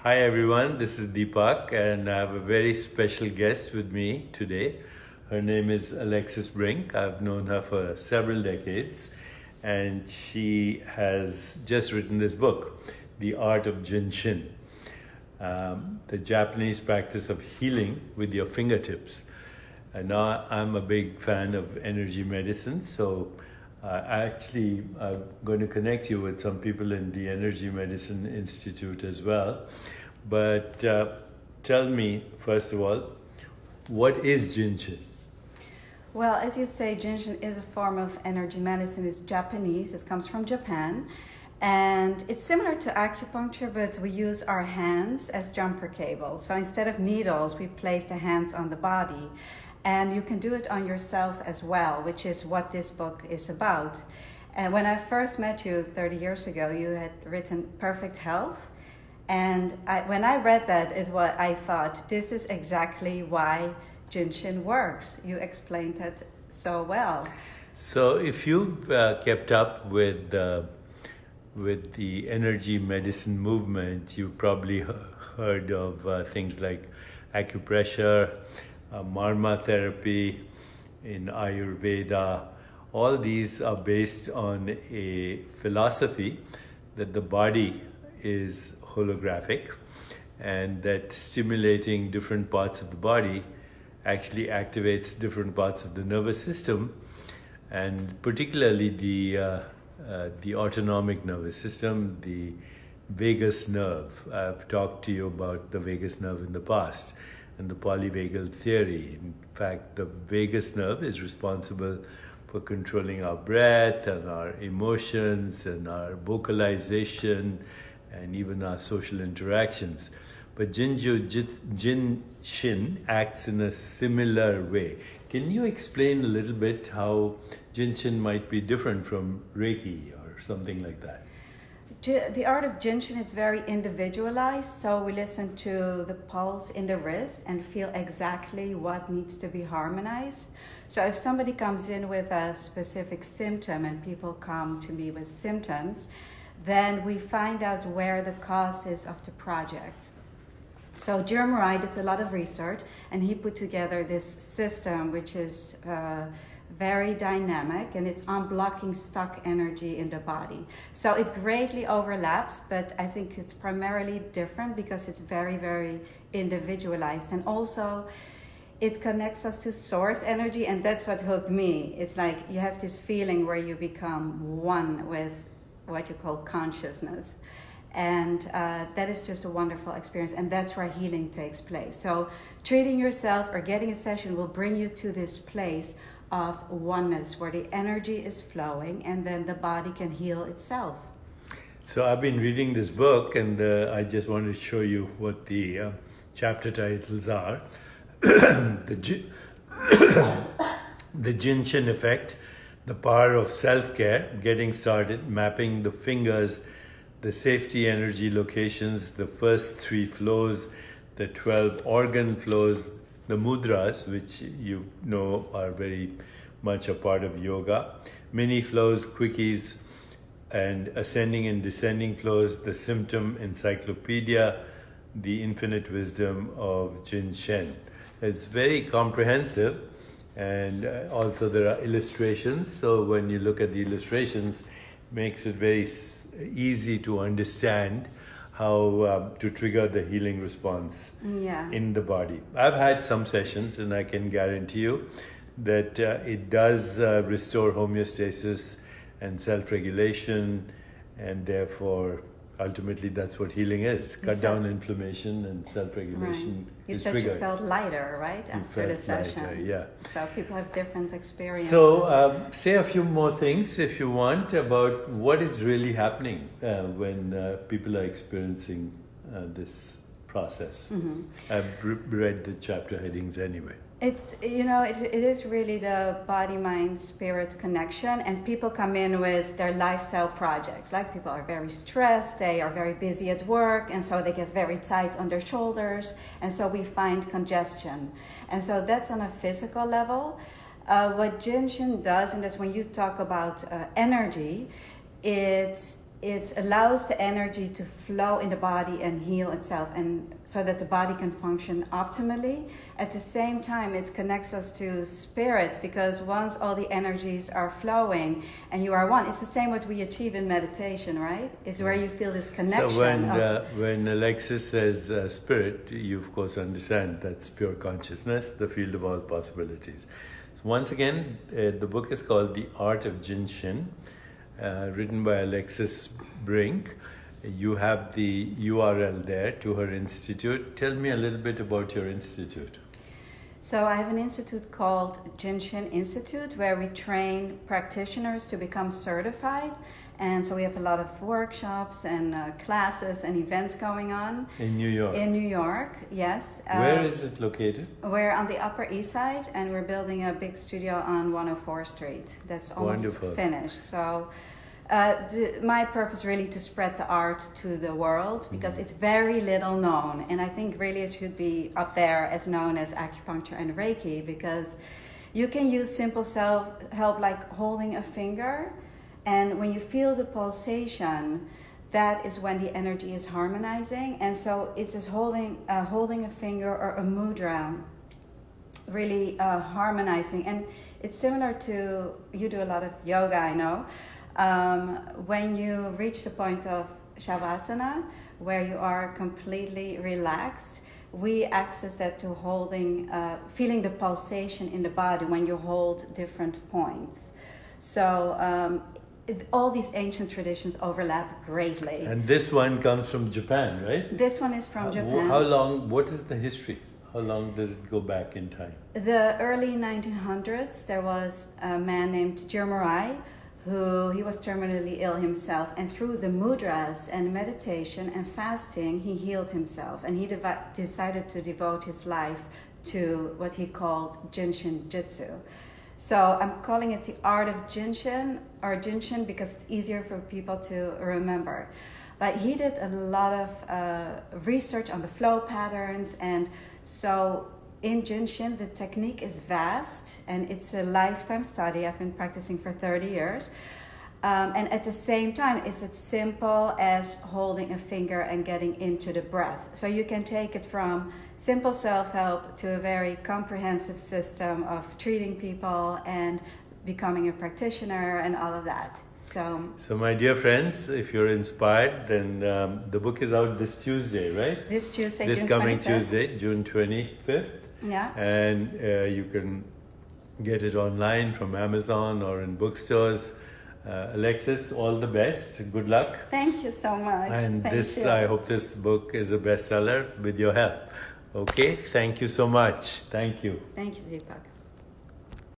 Hi everyone, this is Deepak and I have a very special guest with me today. Her name is Alexis Brink. I've known her for several decades and she has just written this book, The Art of Jin Shin, the Japanese practice of healing with your fingertips. And now I'm a big fan of energy medicine, so I'm going to connect you with some people in the Energy Medicine Institute as well. But tell me, first of all, what is Jin Shin? Well, as you say, Jin Shin is a form of energy medicine. It's Japanese. It comes from Japan. And it's similar to acupuncture, but we use our hands as jumper cables. So instead of needles, we place the hands on the body. And you can do it on yourself as well, which is what this book is about. And when I first met you 30 years ago, you had written Perfect Health. And when I read that, I thought, this is exactly why Jin Shin works. You explained that so well. So if you've kept up with the energy medicine movement, you've probably heard of things like acupressure, marma therapy in Ayurveda. All these are based on a philosophy that the body is holographic and that stimulating different parts of the body actually activates different parts of the nervous system, and particularly the autonomic nervous system, the vagus nerve. I've talked to you about the vagus nerve in the past and the polyvagal theory. In fact, the vagus nerve is responsible for controlling our breath and our emotions and our vocalization and even our social interactions. But Jin Shin acts in a similar way. Can you explain a little bit how Jin Shin might be different from Reiki or something like that? The art of Jin Shin is very individualized, so we listen to the pulse in the wrist and feel exactly what needs to be harmonized. So if somebody comes in with a specific symptom, and people come to me with symptoms, then we find out where the cause is of the project. So Jeremy Wright did a lot of research, and he put together this system which is very dynamic, and it's unblocking stuck energy in the body. So it greatly overlaps, but I think it's primarily different because it's very, very individualized. And also it connects us to source energy, and that's what hooked me. It's like you have this feeling where you become one with what you call consciousness. And that is just a wonderful experience, and that's where healing takes place. So treating yourself or getting a session will bring you to this place of oneness where the energy is flowing, and then the body can heal itself. So I've been reading this book, and I just wanted to show you what the chapter titles are. The Jin Shin effect, the power of self-care, getting started, mapping the fingers, the safety energy locations, the first 3 flows, the 12 organ flows, the mudras, which you know are very much a part of yoga, mini flows, quickies, and ascending and descending flows, the symptom encyclopedia, the infinite wisdom of Jin Shin. It's very comprehensive, and also there are illustrations. So when you look at the illustrations, it makes it very easy to understand how to trigger the healing response in the body. I've had some sessions, and I can guarantee you that it does restore homeostasis and self-regulation, and therefore ultimately that's what healing is. Cut down inflammation, and self-regulation You is said triggered. you felt lighter, right, after the session? Lighter, yeah. So people have different experiences. So say a few more things, if you want, about what is really happening when people are experiencing this process. Mm-hmm. I've read the chapter headings anyway. It's, it is really the body, mind, spirit connection, and people come in with their lifestyle projects. Like people are very stressed, they are very busy at work, and so they get very tight on their shoulders, and so we find congestion. And so that's on a physical level. What Jin Shin does, and that's when you talk about energy, it it allows the energy to flow in the body and heal itself, and so that the body can function optimally. At the same time, it connects us to spirit, because once all the energies are flowing and you are one, it's the same what we achieve in meditation, right? It's where you feel this connection. So when Alexis says spirit, you of course understand that's pure consciousness, the field of all possibilities. So once again, the book is called The Art of Jin Shin, written by Alexis Brink. You have the URL there to her institute. Tell me a little bit about your institute. So I have an institute called Jin Shin Institute, where we train practitioners to become certified. And so we have a lot of workshops and classes and events going on. In New York? In New York, yes. Where is it located? We're on the Upper East Side, and we're building a big studio on 104th Street. That's almost finished. So my purpose really to spread the art to the world, because it's very little known. And I think really it should be up there as known as acupuncture and Reiki, because you can use simple self-help like holding a finger. And when you feel the pulsation, that is when the energy is harmonizing. And so it's just holding a finger or a mudra, really harmonizing. And it's similar to, you do a lot of yoga, I know. When you reach the point of Shavasana, where you are completely relaxed, we access that to feeling the pulsation in the body when you hold different points. So all these ancient traditions overlap greatly. And this one comes from Japan, right? This one is from Japan. How long, what is the history? How long does it go back in time? The early 1900s, there was a man named Jirmurai, he was terminally ill himself, and through the mudras and meditation and fasting, he healed himself, and he decided to devote his life to what he called Jinshin Jitsu. So I'm calling it the Art of Jin Shin, or Jin Shin, because it's easier for people to remember. But he did a lot of research on the flow patterns, and so in Jin Shin, the technique is vast, and it's a lifetime study. I've been practicing for 30 years. And at the same time, it's as simple as holding a finger and getting into the breath. So you can take it from simple self-help to a very comprehensive system of treating people and becoming a practitioner and all of that. So my dear friends, if you're inspired, then the book is out this Tuesday, right? This Tuesday, This June coming 25th. Tuesday, June 25th. Yeah. And you can get it online from Amazon or in bookstores. Alexis, all the best. Good luck. Thank you so much. And Thank you. I hope this book is a bestseller with your help. Okay, thank you so much. Thank you. Thank you, Deepak.